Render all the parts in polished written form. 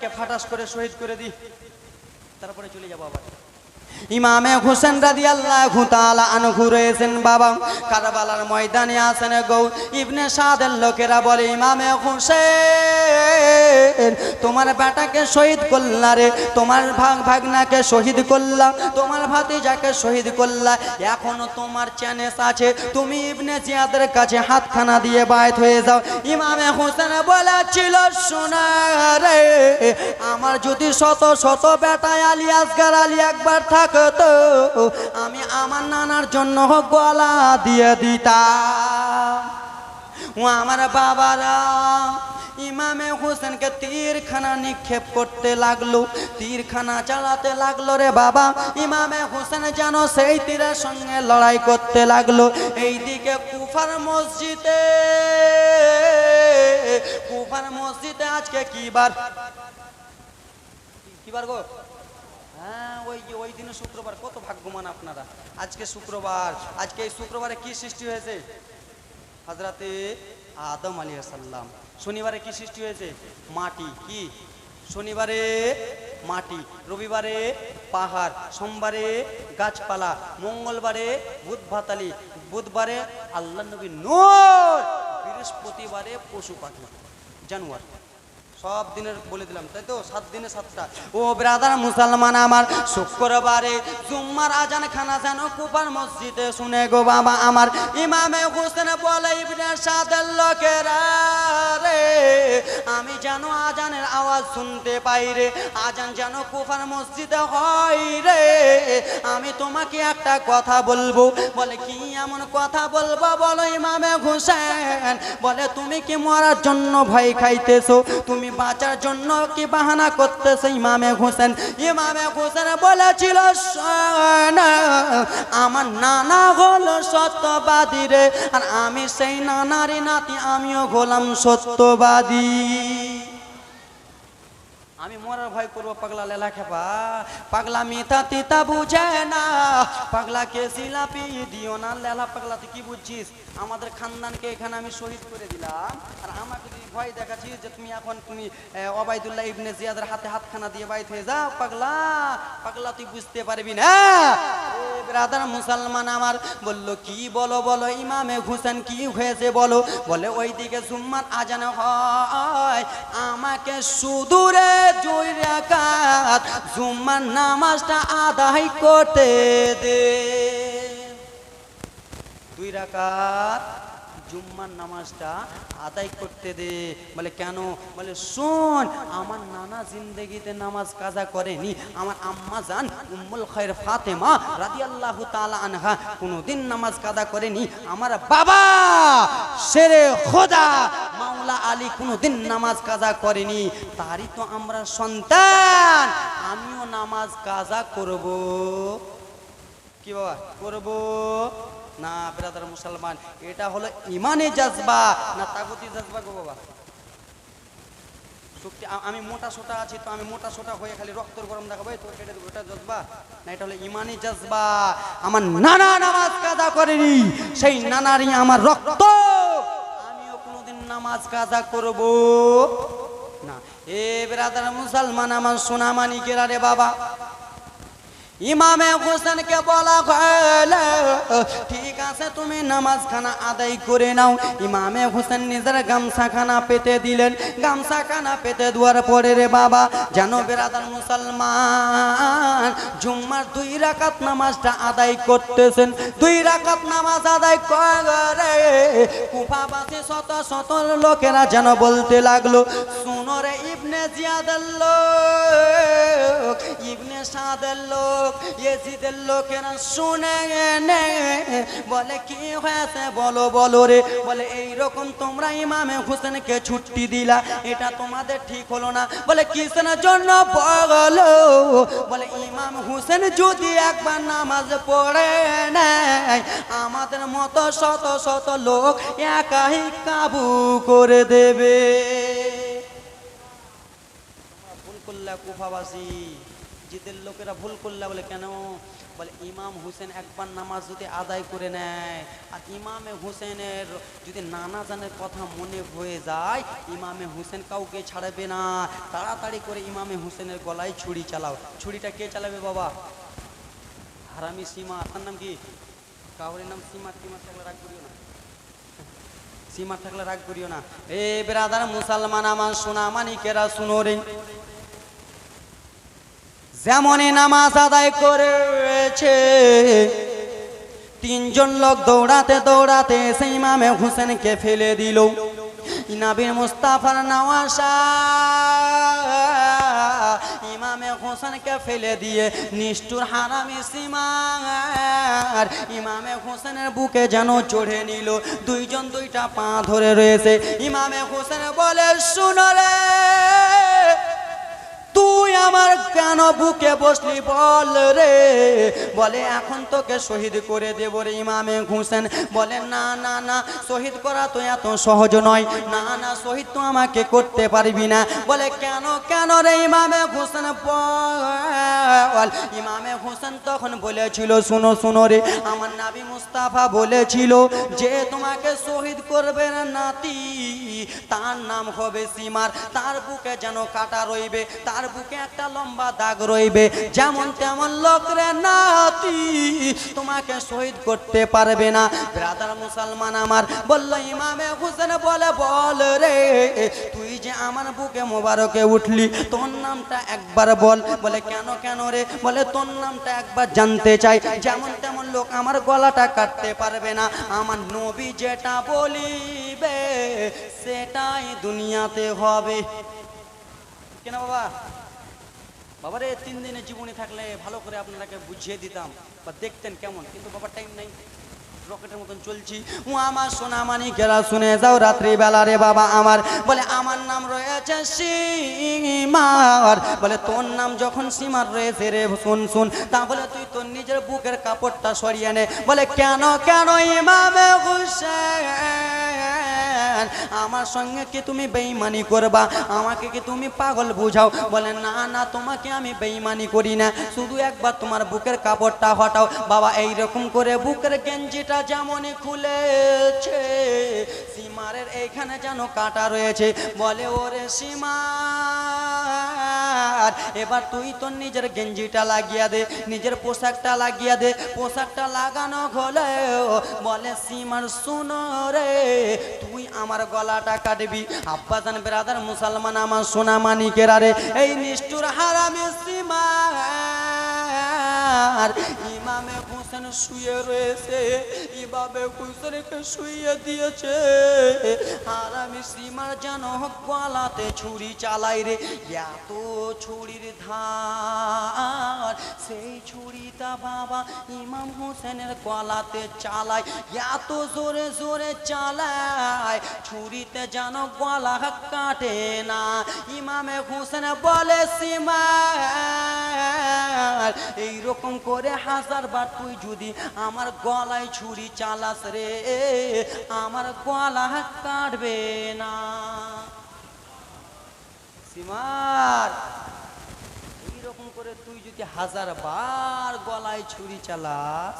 বেচারাকে ফাটাস করে শহীদ করে দিই, তারপরে চলে যাবো আবার। ইমামে হোসেন রাদিয়াল্লাহু তাআলা আনহু রয়েছেন বাবা কারবালার ময়দানে আছেন গো। ইবনে সাদের লোকেরা বলে, ইমামে হোসেন তোমার বেটাকে শহীদ করলা রে, তোমার ভাগনাকে শহীদ করলা, তোমার ভাতিজাকে শহীদ করলা, এখনো তোমার চ্যানেস আছে, তুমি ইবনে জিয়াদের কাছে হাতখানা দিয়ে বায়াত হয়ে যাও। ইমামে হোসেন বলেছিল, শোনা রে, আমার যদি শত শত বেটা আলী আসগার আলী একবার থাকতো, আমি আমার নানার জন্য গলা দিয়ে দিতাম। ও আমার বাবারা, ইমামে হোসেনকে তীরখানা নিক্ষেপ করতে লাগলো, তীরখানা চালাতে লাগলো রে বাবা। ইমামে হোসেন যেন সেই তীরের সঙ্গে লড়াই করতে লাগলো। এইদিকে কুফার মসজিদে আজকে কি বার গো? হ্যাঁ, ওই দিনে শুক্রবার। কত ভাগ্যবান আপনারা, আজকে শুক্রবার। আজকে এই শুক্রবারে কি সৃষ্টি হয়েছে? হযরতে আদম আলাইহিস সালাম। শনিবারে কি সৃষ্টি হয়েছে? মাটি। কি? শনিবারে মাটি, রবিবারে পাহাড়, সোমবারে গাছপালা, মঙ্গলবারে ভূত ভাতালি, বুধবারে আল্লাহ নবী নূর, বৃহস্পতিবারে পশু পাখি জানোয়ার। সব দিনের বলে দিলাম, তাই তো? 7 দিনে 7টা। ও ব্রাদার মুসলমান আমার, শুক্রবারে জুম্মার আজান খানা যেন কুফার মসজিদে শুনে গো বাবা আমার। ইমামে হোসেন বলে, ইবনে সাদের লোকেরা রে, আমি যেন আজানের আওয়াজ শুনতে পাই রে, আজান যেন কুফার মসজিদে হয় রে। আমি তোমাকে একটা কথা বলবো। বলে, কি এমন কথা বলবো বলো ইমামে হোসেন? বলে, তুমি কি মরার জন্য ভয় খাইতেছো? তুমি বাঁচার জন্য কি বাহানা করতেছে? ইমামে হোসেন বলেছিল, আমার নানা হলো সত্যবাদী রে, আর আমি সেই নানারই নাতি, আমিও হলাম সত্যবাদী। আমি মরার ভয় করবো পাগলা লেলা খেপা? পাগলা মিথ্যা তিতা বুঝে না, পাগলাকে জিলাপি দিও না। লেলা পাগলা তুই কি বুঝছিস? আমাদের খানদানকে এখানে আমি শহীদ করে দিলাম, আর আমাকে তুই ভয় দেখাচ্ছিস যে তুমি এখন তুমি ওবাইদুল্লাহ ইবনে জিয়াদের হাতে হাতখানা দিয়ে বাইত হয়ে যাও। পাগলা পাগলা তুই বুঝতে পারবি না। ব্রাদার মুসলমান আমার বলল, কি বলো বলো ইমামে হোসেন, কি হয়েছে বলো? বলে, ওইদিকে জুম্মার আজান হয়, আমাকে সুদূরে 2 রাকাত জুম্মার নামাজটা আদায় করতে দে। 2 রাকাত জুম্মার নামাজটা আদায় করতে দে। বলে, কেন? বলে, শোন, আমার নানা জিন্দেগিতে নামাজ কাজা করেনি। আমার আম্মা জান উম্মুল খায়র ফাতেমা রাদিয়াল্লাহু তাআলা আনহা কোনোদিন নামাজ কাজা করেনি। আমার বাবা শেরে খোদা মাওলা আলী কোনোদিন নামাজ কাজা করেনি। তারই তো আমরা সন্তান, আমিও নামাজ কাজা করব। কি বাবা করব না? ব্রাদার মুসলমান, এটা হলো ইমানে জজবা না তাগুতি জজবা গো বাবা? আমি মোটা সোটা আছি তো আমি মোটা সোটা হয়ে খালি রক্তর গরম দেখাবো, তোর কেটে দেবো, এটা জজবা না? এটা হলো ইমানি জজবা। আমার নানা নামাজ কাজা করেনি, সেই নানারই আমার রক্ত, আমিও কোনোদিন নামাজ কাজা করব না। এ ব্রাদার মুসলমান আমার সোনা মানিকেরা রে বাবা, ইমামে হোসেনকে বলা হল, ঠিক আছে তুমি নামাজ খানা আদায় করে নাও। ইমামে হোসেন নিজের গামছাখানা পেতে দিলেন। গামছাখানা পেতে দেওয়ার পরে রে বাবা, জানো বেরাদার মুসলমান, জুম্মার 2 রাকাত নামাজটা আদায় করতেছেন। 2 রাকাত নামাজ আদায় করে কুফাবাসী শত শত লোকেরা যেন বলতে লাগলো, শুনো রে ইবনে জিয়াদের লোক, ইবনে সাদের লোক, ইয়েজিদের লোকেরা শুনে নে। বলে, কি হয়েছে বলো বলো রে? বলে, এইরকম তোমরা ইমামে হোসেনকে ছুটি দিলা, এটা তোমাদের ঠিক হলো না। বলে, কিসের জন্য বলো? বলে, ইমাম হোসেন যদি একবার নামাজ পড়ে নেয়, আমাদের মতো শত শত লোক একাই কাবু করে দেবে। ভুল করলা কুফাবাসী, জিদের লোকেরা ভুল করলা। বলে, কেন? বলে ইমাম হুসেন একবার নামাজ যদি আদায় করে নেয় আর ইমামে হুসেনের যদি নানা জানের কথা মনে হয়ে যায়, ইমামে হুসেন কাউকে ছাড়বে না। তাড়াতাড়ি করে ইমামে হুসেনের গলায় ছুরি চালাও। ছুরিটা কে চালাবে বাবা? হারামি সীমা। তার নাম কি? কাউরের নাম সীমা। সীমা থাকলে রাগ করিও না, সীমা থাকলে রাগ করিও না। এ ব্রাদার মুসলমান আমার সোনা মানিকেরা শুনো রে, যেমনই নামাজ আদায় করেছে তিনজন লোক দৌড়াতে দৌড়াতে সেই ইমামে হুসেনকে ফেলে দিল। নবীর মুস্তাফার নওয়াসা ইমামে হুসেনকে ফেলে দিয়ে নিষ্ঠুর হারামি সীমার ইমামে হুসেনের বুকে যেন চড়ে নিল। দুইজন দুইটা পা ধরে রয়েছে। ইমামে হুসেন বলে, শুনো রে, তুই আমার কেন বুকে বসলি বল রে? বলে এখন তোকে শহীদ করে দেব রে। ইমামে হুসেন বলে, না না না, শহীদ করা তো এত সহজ নয়, না না, শহীদ তো আমাকে করতে পারবি না। বলে কেন কেন রে ইমামে হুসেন বল। ইমামে হুসেন তখন বলেছিল, শুনো শুনো রে, আমার নবী মুস্তাফা বলেছিল যে তোমাকে শহীদ করবে না নাতি, তার নাম হবে সীমার, তার বুকে যেন কাটা রইবে, তার বুকে একটা লম্বা দাগ রইবে, যেমন তেমন লোক রে নাতি তোমাকে শহীদ করতে পারবে না। ব্রাদার মুসলমান আমার বলল, ইমামে হুসেন বলে, বল রে, তুই যে আমার বুকে মোবারকে উঠলি, তোর নামটা একবার বল। বলে কেন কেন রে? বলে তোর নামটা একবার জানতে চাই, যেমন তেমন লোক আমার গলাটা কাটতে পারবে না, আমার নবী যেটা বলিবে সেটাই দুনিয়াতে হবে। কেন বাবা? বাবারে 3 দিনের জীবনে থাকলে ভালো করে আপনারাকে বুঝিয়ে দিতাম বা দেখতেন কেমন, কিন্তু বাবার টাইম নাই, রকেটের মতন চলছি। ও আমার সোনা মানিকেরা শুনে যাও রাত্রি বেলা রে বাবা আমার। বলে আমার নাম রয়েছে সীমার। বলে তোর নাম যখন সীমার রয়েছে রে, শুন শুন, তাহলে তুই তোর নিজের বুকের কাপড়টা সরিয়ে নে। বলে কেন কেন ইমামে হুসেন, আমার সঙ্গে কি তুমি বেঈমানি করবা? আমাকে কি তুমি পাগল বুঝাও? বলে না না, তোমাকে আমি বেঈমানি করি না, শুধু একবার তোমার বুকের কাপড়টা হটাও। বাবা এইরকম করে বুকের গেঞ্জিটা যেমনই খুলেছে, সীমারের এইখানে যেন কাটা রয়েছে। বলে ওরে সীমার, এবার তুই তোর নিজের গেঞ্জিটা লাগিয়ে দে, নিজের পোশাকটা লাগিয়ে দে। পোশাকটা লাগানো হলেও বলে সীমার, শুনো রে, তুই আমার গলাটা কাটবি। আব্বাজান ব্রাদার মুসলমান আমার সোনা মানিকেরা রে, এই নিষ্ঠুর হারামি সীমার ইমামে হুসেন শুয়ে রয়েছে, ইমামে হুসেনকে শুয়ে দিয়েছে। হারামি সীমার যেন গলাতে ছুরি চালাই রে, এত ছুরির ধার, সেই ছুরিটা বাবা ইমাম হুসেনের গলাতে চালায়, এত জোরে জোরে চালায়, ছুরিতে যেন গলা কাটে না। ইমামে হুসেন বলে, সীমার, এইরকম করে 1000 বার তুই যদি আমার গলায় ছুরি চালাস রে, আমার গলা কাটবে না। সীমার, এইরকম করে তুই যদি 1000 বার গলায় ছুরি চালাস,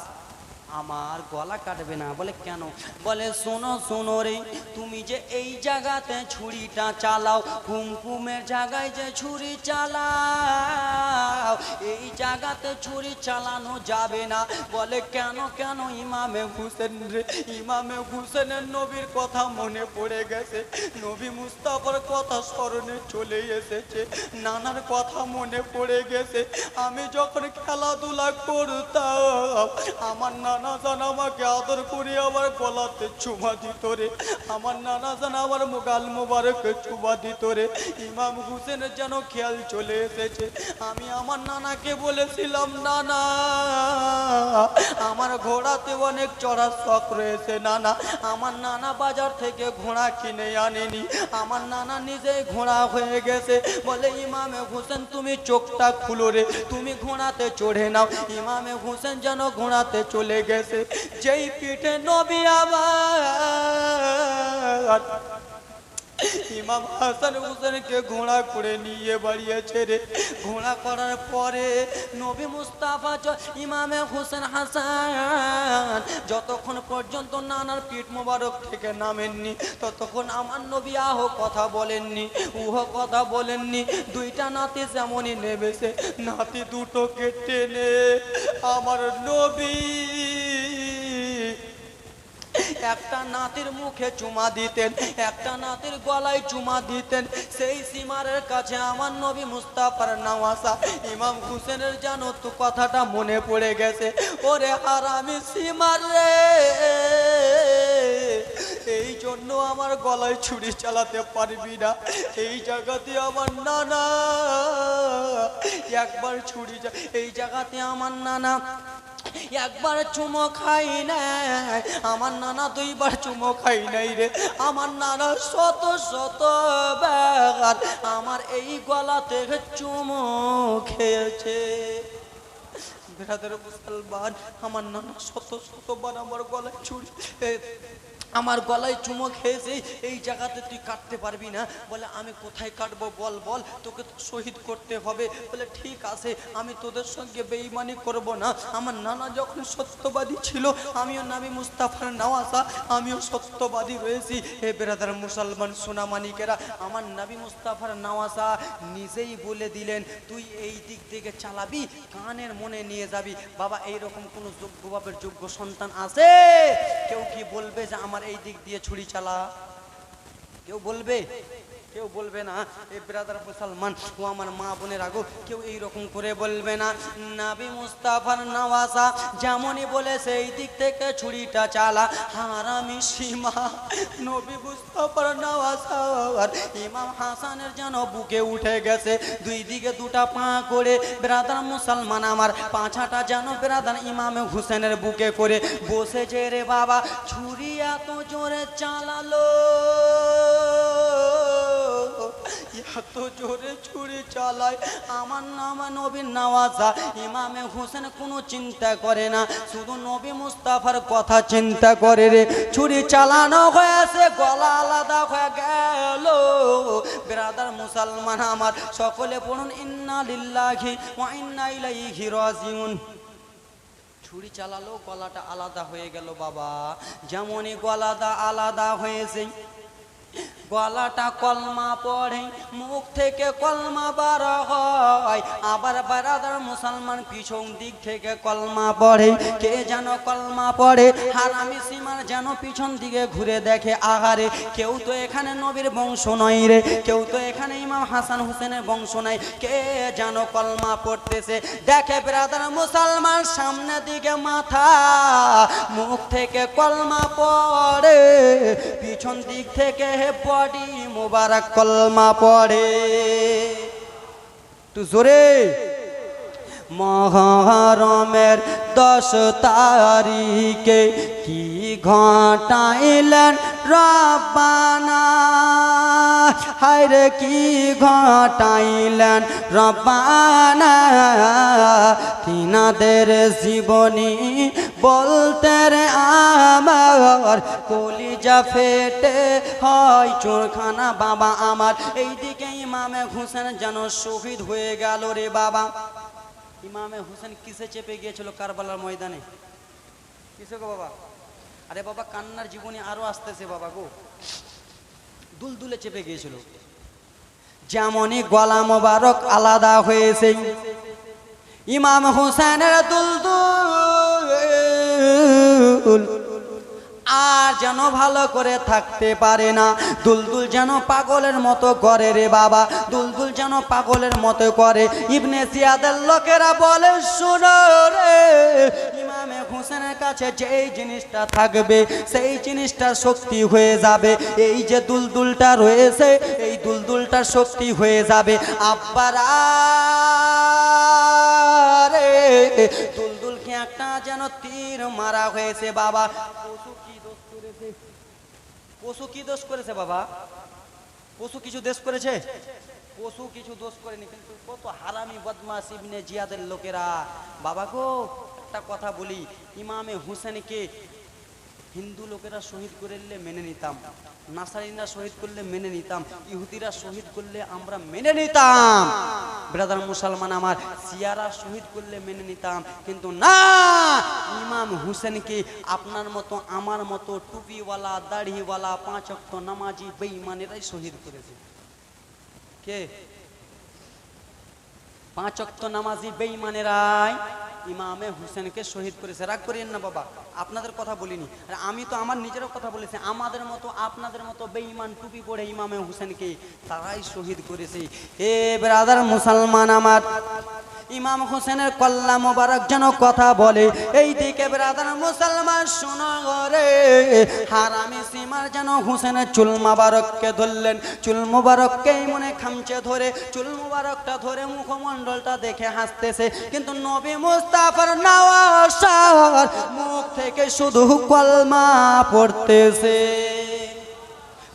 আমার গলা কাটবে না। বলে কেন? বলে শোনো শোনো রে, তুমি যে এই জায়গাতে ছুরিটা চালাও, কুমকুমের জায়গায় যে ছুরি চালাও, এই জায়গাতে ছুরি চালানো যাবে না। বলে কেন কেন? ইমামে হুসেন রে, ইমামে হুসেনের নবীর কথা মনে পড়ে গেছে, নবী মুস্তাফার কথা স্মরণে চলে এসেছে, নানার কথা মনে পড়ে গেছে। আমি যখন খেলাধুলা করতাম, আমার নানা জান আমাকে আদর করে আমার গলাতে চুমা দিত রে, আমার নানা জান আমার গাল মোবারকে চুমা দিত রে। ইমাম হুসেনের যেন খেয়াল চলে এসেছে। আমি আমার নানাকে বলেছিলাম, নানা আমার ঘোড়াতে অনেক চড়ার শখ রয়েছে নানা। আমার নানা বাজার থেকে ঘোড়া কিনে আনেনি, আমার নানা নিজেই ঘোড়া হয়ে গেছে। বলে ইমামে হুসেন তুমি চোখটা খুলো রে, তুমি ঘোড়াতে চড়ে নাও। ইমামে হুসেন যেন ঘোড়াতে চলে গেছে। যেই পিঠে নবী আমার ইমাম হাসান হুসেনকে ঘোড়া করে নিয়ে বাড়িয়েছে রে। ঘোড়া করার পরে নবী মুস্তাফা ইমামে হোসেন হাসান যতক্ষণ পর্যন্ত নানার পিঠ মোবারক থেকে নামেননি ততক্ষণ আমার নবী আহ কথা বলেননি, উহ কথা বলেননি। দুইটা নাতি যেমনই নেমেছে, নাতি দুটোকে টেনে আমার নবী একটা নাতির মুখে চুমা দিতেন, একটা নাতির গলায় চুমা দিতেন। সেই সীমারের কাছে আমার নবী মুস্তাফার নওয়াসা ইমাম হুসেনের জানো তো কথাটা মনে পড়ে গেছে। ওরে হারামি সীমার রে, এই জন্য আমার গলায় ছুরি চালাতে পারবি না। এই জায়গাতে আমার নানা একবার ছুরি, এই জায়গাতে আমার নানা একবার চুমো খাই নাই, আমার নানা দুইবার চুমো খাই নাই রে। আমার নানা শত শত বার আমার এই গলা থেকে চুমো খেয়েছে। বেরাদের মুসলমান, আমার নানা শত শতবার আমার গলায় ছুরি, আমার গলায় চুমো খেয়েছে। এই জায়গাতে তুই কাটতে পারবি না। বলে আমি কোথায় কাটবো বল, বল তোকে তো শহীদ করতে হবে। বলে ঠিক আছে, আমি তোদের সঙ্গে বেঈমানি করব না। আমার নানা যখন সত্যবাদী ছিল, আমিও নবী মুস্তাফার নওয়াসা, আমিও সত্যবাদী রয়েছি। হে বেরাদার মুসলমান সোনামানিকেরা, আমার নবী মুস্তাফার নওয়াসা নিজেই বলে দিলেন তুই এই দিক থেকে চালাবি, কানের মনে নিয়ে যাবি। বাবা এইরকম কোনো যোগ্য বাপের যোগ্য সন্তান আছে? কেউ কি বলবে যে আমার এই দিক দিয়ে ছুরি চালা? কেউ বলবে? কেউ বলবে না। এ ব্রাদার মুসলমান ও আমার মা বোনের আগো, কেউ এইরকম করে বলবে না। নবী মুস্তাফার নওয়াসা যেমনই বলেছে এই দিক থেকে ছুরিটা চালা, হারামি সীমা নবী মুস্তাফার নওয়াসা আর ইমাম হাসানের যেন বুকে উঠে গেছে। দুই দিকে দুটা পা করে ব্রাদার মুসলমান আমার পাছাটা যেন ব্রাদার ইমামে হুসেনের বুকে করে বসেছে রে বাবা। ছুরি এত জোরে চালালো, এত জোরে ছুরি চালায় আমার নামা নবীর নওয়াসা ইমামে হোসেন কোনো চিন্তা করে না, শুধু নবী মুস্তাফার কথা চিন্তা করে রে। ছুরি চালানো হয়েছে, গলা আলাদা হয়ে গেল। ব্রাদার মুসলমান আমার সকলে পড়ুন ইন্না লিল্লাহি ওয়া ইন্না ইলাইহি রাজিউন। ছুরি চালালো, গলাটা আলাদা হয়ে গেল বাবা। যেমনই গলাটা আলাদা হয়েছে, গলাটা কলমা পড়ে, মুখ থেকে কলমা বার হয়। আবার বারাদার মুসলমান পিছন দিক থেকে কলমা পড়ে। কে যেন কলমা পড়ে, হারামি সীমার যেন পিছন দিকে ঘুরে দেখে, আহারে কেউ তো এখানে নবীর বংশ নয় রে, কেউ তো এখানে ইমাম হাসান হুসেনের বংশ নাই। কে যেন কলমা পড়তেছে, দেখে ব্রাদার মুসলমান সামনের দিকে মাথা, মুখ থেকে কলমা পড়ে, পিছন দিক থেকে বডি মুবারক কলমা পড়ে। তু জোরে। মহরমের 10 তারিখে কি ঘটাইলেন রব্বানা, হায়রে কি ঘটাইলেন রব্বানা। তিনাদের জীবনী বলতে রে আমার কলিজা ফেটে হয় চোরখানা বাবা আমার। এইদিকে ইমামে হোসেন যেন শহীদ হয়ে গেল রে বাবা। ইমামে হোসেন কিসে চেপে গিয়েছিল কারবালার ময়দানে? কিসে গো বাবা? আরে বাবা কান্নার জীবনী আরো আসতেছে বাবা গো। দুলদুলে চেপে গিয়েছিল। যেমনই গলা মোবারক আলাদা হয়েছে, ইমাম হোসেনের দুলদুল আর যেন ভালো করে থাকতে পারে না। দুলদুল যেন পাগলের মতো করে রে বাবা, দুলদুল যেন পাগলের মতো করে। ইবনে জিয়াদের লোকেরা বলে শুনো রে, ইমামে হোসেনের কাছে যেই জিনিসটা থাকবে সেই জিনিসটা শক্তি হয়ে যাবে। এই যে দুলদুলটা রয়েছে, এই দুলদুলটা শক্তি হয়ে যাবে। আব্বারা রে, দুলদুলকে একটা যেন তীর মারা হয়েছে বাবা। পশু কি দোষ করেছে বাবা? পশু কিছু দোষ করেছে? পশু কিছু দোষ করেনি, কিন্তু কত হারামি বদমাশ ইবনে জিয়াদের লোকেরা। বাবা গো একটা কথা বলি, ইমামে হুসেনকে হিন্দু লোকেরা শহীদ করলে মেনে নিতাম, নাসারিরা শহীদ করলে মেনে নিতাম, ইহুদিরা শহীদ করলে আমরা মেনে নিতাম। ব্রাদার মুসলমান আমার, শিয়ারা শহীদ করলে মেনে নিতাম, কিন্তু না, ইমাম হুসেনকে আপনার মতো আমার মতো টুপিওয়ালা দাড়িওয়ালা 5 ওয়াক্ত নামাজি বেঈমানেরাই শহীদ করেছে। কে? 5 ওয়াক্ত নামাজি বেঈমানেরাই ইমামে হুসেনকে শহীদ করেছে। রাগ করিয়েন না বাবা, আপনাদের কথা বলিনি, আর আমি তো আমার নিজেরও কথা বলেছি। আমাদের মতো আপনাদের মতো বেঈমান টুপি পরে ইমামে হুসেনকে তারাই শহীদ করেছে। এ ব্রাদার মুসলমান আমার, ইমাম হুসেনের কল্লা মোবারক যেন কথা বলে। এই দিকে ব্রাদার মুসলমান শোনো রে, হারামি সীমার যেন হুসেনের চুল মোবারককে ধরলেন, চুল মোবারককেই মনে খামচে ধরে, চুল মোবারকটা ধরে মুখমণ্ডলটা দেখে হাসতেছে, কিন্তু নবী মুস্তাফার নওয়াসার মুখ থেকে শুধু কলমা পড়তেছে।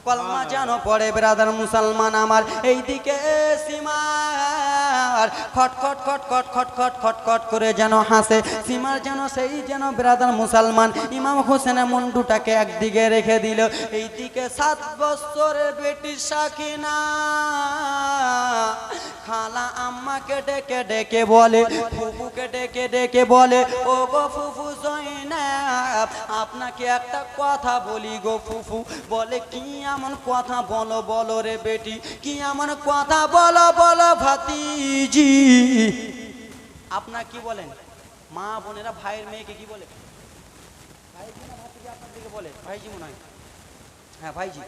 কলমা যেন পড়ে ব্রাদার মুসলমান আমার। এইদিকে সীমার খট খট খট খট খট খট খট খট করে যেন হাসে। সীমার যেন সেই যেন ব্রাদার মুসলমান ইমাম হোসেনের মুন্ডুটাকে একদিকে রেখে দিল। এইদিকে 7 বছরের বেটি সাকিনা খালা আম্মাকে ডেকে ডেকে বলে, ফুফুকে ডেকে ডেকে বলে, ও গো ফুফু জয়নাব, আপনাকে একটা কথা বলি গো ফুফু। বলে, কি এমন কথা? বলো বলো রে বেটি, কি এমন কথা? বলো বলো ভাতিজি। আপনার কি বলেন? মা বোনেরা ভাইয়ের মেয়েকে কি বলে? ভাইজি না ভাতিজি আপনার দিকে বলে? ভাইজি মনে হয়। হ্যাঁ ভাইজি।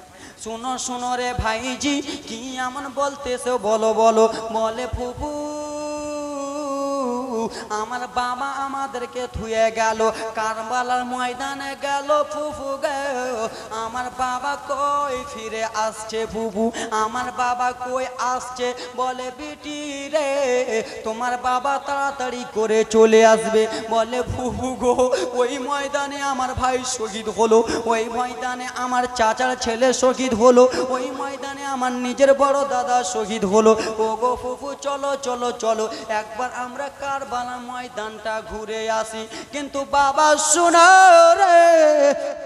শোনো শোনো রে ভাইজি, কি এমন বলতেছো বলো বলো। বলে, ফুফু আমার বাবা আমাদেরকে থুয়ে গেল, কারবালার ময়দানে গেল ফুফু গো। আমার বাবা কই ফিরে আসছে ফুফু, আমার বাবা কই আসছে? বলে, বেটি রে তোমার বাবা তাড়াতাড়ি করে চলে আসবে। বলে, ফুফু গো ওই ময়দানে আমার ভাই শহীদ হলো, ওই ময়দানে আমার চাচার ছেলে শহীদ হলো, ওই ময়দানে আমার নিজের বড় দাদা শহীদ হলো। ও গো ফুফু চলো চলো চলো একবার আমরা কারবালা ময়দানটা ঘুরে আসি। কিন্তু বাবা শোনো রে,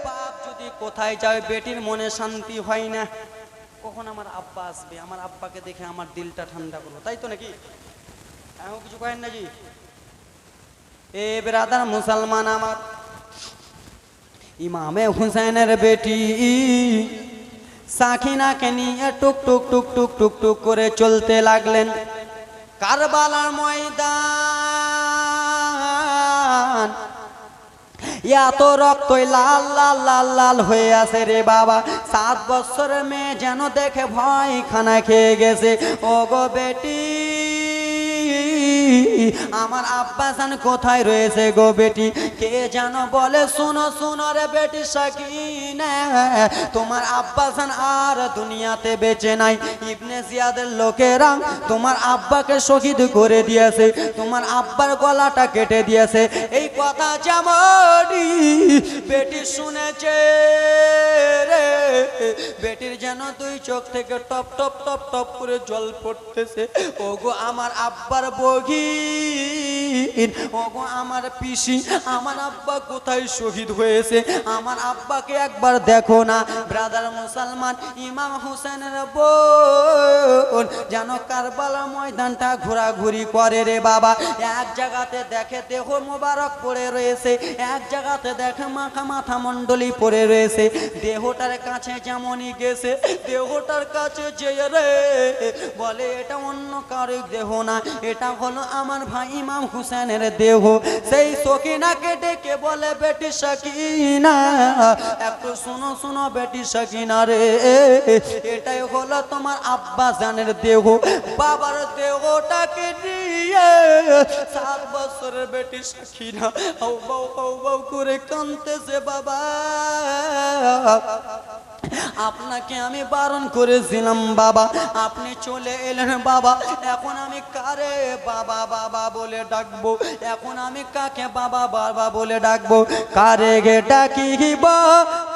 বাপ যদি কোথায় যায় বেটির মনে শান্তি হয় না। কখন আমার আব্বা আসবে, আমার আব্বাকে দেখে আমার দিলটা ঠান্ডা করবো, তাই তো নাকি? এমন কিছু করেন নাকি? এ ব্রাদার মুসলমান আমার, ইমামে হুসেনের বেটি সাকিনাকে নিয়ে টুক টুক টুক টুক টুক টুক করে চলতে লাগলেন কারবালার ময়দান। এত রক্তই লাল লাল লাল লাল হয়ে আছে রে বাবা। 7 বছরের মেয়ে যেন দেখে ভয় খানা খেয়ে গেছে। ও গো বেটি, আমার আব্বাসান কোথায় রয়েছে গো বেটি? কে যেন বলে, শুনো শুনো রে বেটি সাকিনা, তোমার আব্বাসান আর দুনিয়াতে বেঁচে নাই। ইবনে জিয়াদের লোকেরা তোমার আব্বাকে শহীদ করে দিয়েছে, তোমার আব্বার গলাটা কেটে দিয়েছে। এই কথা যেমনই বেটি শুনেছে রে, বেটির যেন 2 চোখ থেকে টপ টপ টপ টপ করে জল পড়তেছে। ওগো আমার আব্বার বগি, ওগো আমার পিসি, আমার আব্বা কোথায় শহীদ হয়েছে? আমার আব্বাকে একবার দেখো না। ব্রাদার মুসলমান, ইমাম হুসেনের বোন যেন কারবালা ময়দানটা ঘোরাঘুরি করে রে বাবা। এক জায়গাতে দেখে দেহ মোবারক পড়ে রয়েছে, এক জায়গাতে দেখে মাথা মণ্ডলী পড়ে রয়েছে। দেহটার কাছে যেমনই গেছে, দেহটার কাছে যেয়ে রে বলে, এটা অন্য কারো দেহ না, এটা হলো আমার ভাই ইমাম হুসেনের দেহ। সেই সকিনাকে ডেকে বলে, বেটি সাকিনা একটু শুনো শুনো বেটি সাকিনা রে, এটাই হলো তোমার আব্বা জানের দেহ। বাবার দেহটাকে নিয়ে 7 বছরের বেটি সাকিনা হাউ বাউ করে কাঁদতেছে বাবা। আপনাকে আমি বারণ করেছিলাম বাবা, আপনি চলে এলেন বাবা। এখন আমি কারে বাবা বাবা বলে ডাকবো? এখন আমি কাকে বাবা বাবা বলে ডাকবো? কারে গে ডাকিব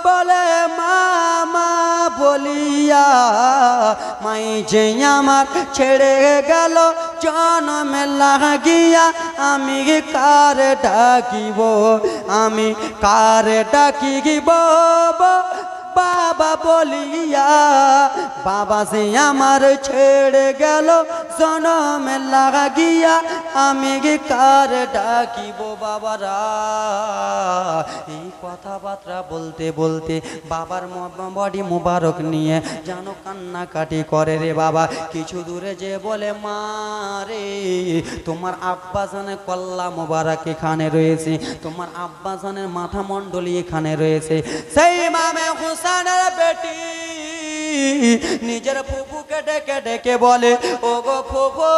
বলে মামা বলিয়া, মাই যে আমার ছেড়ে গেল জন্মে লাগিয়া, আমি কারে ডাকিব? আমি কারে ডাকিব বাবা বলিয়া? বাবা যে আমার ছেড়ে গেল জন্মে লাগিয়া, আমি কার ডাকিব বাবারা? এই কথাবার্তা বলতে বলতে বাবার বডি মোবারক নিয়ে যেন কান্নাকাটি করে রে বাবা। কিছু দূরে যে বলে মা রে, তোমার আব্বাজানের কল্লা মোবারক এখানে রয়েছে, তোমার আব্বাজানের মাথা মণ্ডলী এখানে রয়েছে। সেই ইমামে হুসেনের বেটি নিজের ফুফুকে ডেকে ডেকে বলে, ও গো ফুফু,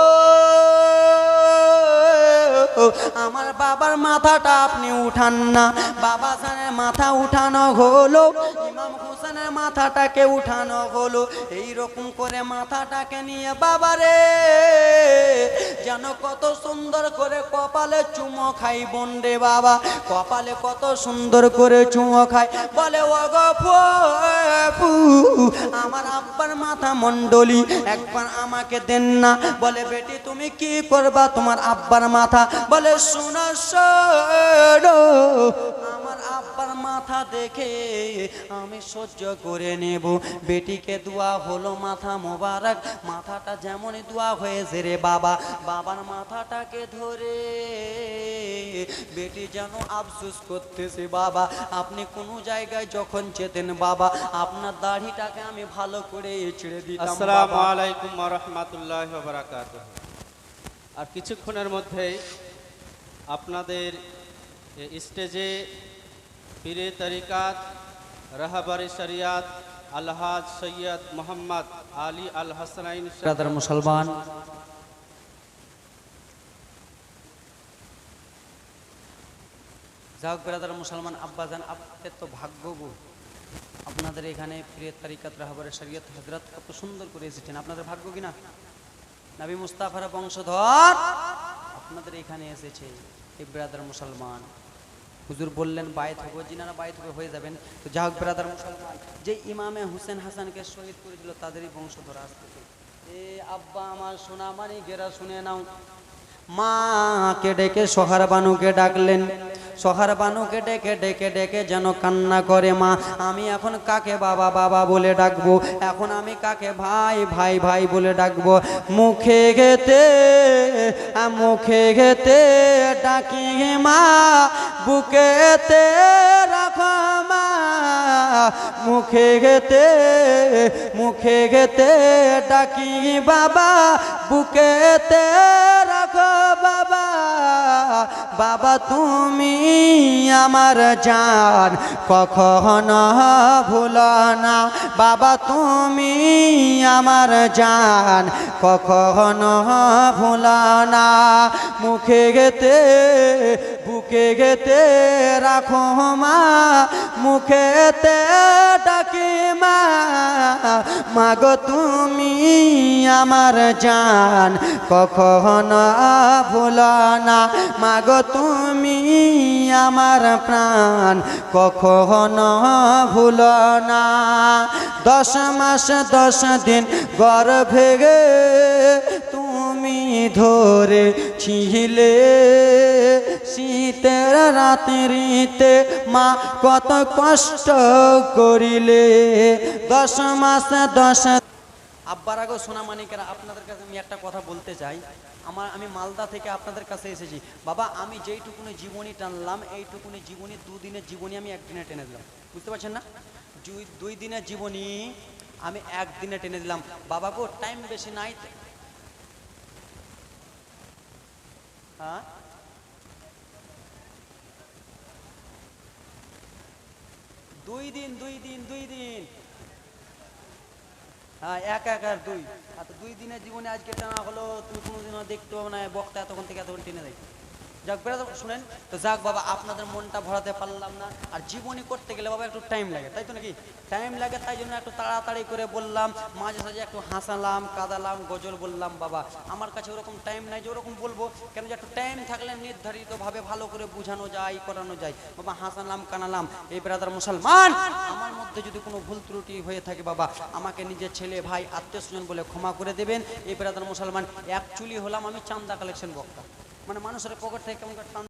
আমার বাবার মাথাটা আপনি উঠান না। বাবা জানের মাথা উঠানো হলো, ইমাম হুসেনের মাথাটাকে উঠানো হলো। এইরকম করে মাথাটাকে নিয়ে বাবারে যেন কত সুন্দর করে কপালে চুমো খাই বন্ডে বাবা, কপালে কত সুন্দর করে চুমো খাই। বলে ও গো ফুফু, আমার আব্বার মাথা মণ্ডলী একবার আমাকে দেন না। বলে বেটি তুমি কি করবা তোমার আব্বার মাথা? বলে শোনো শোনো, আমার আব্বার মাথা দেখে আমি সহ্য করে নেব। বেটিকে দোয়া হলো মাথা মোবারক, মাথাটা যেমনই দোয়া হয়েছে রে বাবা, বাবার মাথাটাকে ধরে বেটি যেন আফসোস করতেছে। বাবা আপনি কোনো জায়গায় যখন যেতেন বাবা, আপনার দাড়িটাকে আমি ভালো করে ছেড়ে দিতাম। আসসালামু আলাইকুম ওয়া রাহমাতুল্লাহি ওয়া বারাকাতুহু। আর কিছুক্ষণের মধ্যেই আপনাদের স্টেজে পীরে তরিকাত রাহবারে শরিয়াত আলহাজ সৈয়দ মোহাম্মদ আলী আল হাসানাইন ব্রাদার মুসলমান, যাক ব্রাদার মুসলমান আব্বাজান, আপনাদের তো ভাগ্য গো, আপনাদের এখানে পীরে তরিকাত রাহবারে শরিয়াত হযরত কত সুন্দর করে এসেছেন। আপনাদের ভাগ্য কিনা? নবী মুস্তাফার বংশধর আপনাদের এখানে এসেছে। এই ব্রাদার মুসলমান, হুজুর বললেন বায়েত হবো, যিনারা বায়েত হয়ে যাবেন। তো যাই হোক ব্রাদার মুসলমান, যে ইমামে হুসেন হাসানকে শহীদ করে দিল তাদেরই বংশধর আসতেছে। এ আব্বা আমার সোনা মানি গেরা শুনে নাও। মাকে ডেকে সোহার বানুকে ডাকলেন, সোহার বানুকে ডেকে ডেকে ডেকে যেন কান্না করে, মা আমি এখন কাকে বাবা বাবা বলে ডাকবো? এখন আমি কাকে ভাই ভাই ভাই বলে ডাকবো? মুখে ঘেতে ডাকি মা, বুকেতে রাখো মা। মুখে ঘেতে ডাকি বাবা, বুকেতে রাখো বাবা। বাবা তুমি আমার জান কখনো ভুলো না, বাবা তুমি আমার জান কখনো ভুলো না। মুখে বুকে গেতে রাখো মা, মুখেতে ডাকি মা। মাগো তুমি আমার জান কখনো ভুলো না, মাগো তুমি আমার প্রাণ কখনো ভুলো না। 10 মাস 10 দিন গর্ভে তুমি ধরেছিলে, শীতের রাত্রিতে মা কত কষ্ট করিলে। 10 মাস 10 আব্বার আগেও সোনা মানিকেরা, আপনাদের কাছে আমি একটা কথা বলতে চাই। আমি মালদা থেকে আপনাদের কাছে এসেছি বাবা। আমি যেইটুকুনি জীবনী টানলাম, এইটুকুনি জীবনী 2 দিনের জীবনী আমি একদিনে টেনে দিলাম, বুঝতে পারছেন না? 2 দিনের জীবনী আমি একদিনে টেনে দিলাম বাবা গো। টাইম বেশি নাই। হ্যাঁ দুই দিন হ্যাঁ, এক আর 2। আর 2 দিনের জীবনে আজকে টানা হলো, তুমি কোনোদিনও দেখতে পাবো না বক্তা এতক্ষণ থেকে এতক্ষণ টেনে দেয়। যাক ব্রাদার শুনেন তো, যাক বাবা আপনাদের মনটা ভরাতে পারলাম না। আর জীবনী করতে গেলে বাবা একটু টাইম লাগে, তাই তো নাকি? টাইম লাগে, তাই জন্য একটু তাড়াতাড়ি করে বললাম, মাঝে সাঝে একটু হাসালাম, কাঁদালাম, গজল বললাম। বাবা আমার কাছে ওরকম টাইম নাই যে ওরকম বলবো, কেন যে একটু টাইম থাকলে নির্ধারিতভাবে ভালো করে বোঝানো যায়, করানো যায়। বাবা হাসালাম, কানালাম। এই ব্রাদার মুসলমান, আমার মধ্যে যদি কোনো ভুল ত্রুটি হয়ে থাকে বাবা, আমাকে নিজের ছেলে ভাই আত্মীয় স্বজন বলে ক্ষমা করে দেবেন। এই ব্রাদার মুসলমান, অ্যাকচুয়ালি হলাম আমি চান্দা কালেকশন বক্তা, মানে মানুষের পকেট থেকে কেমন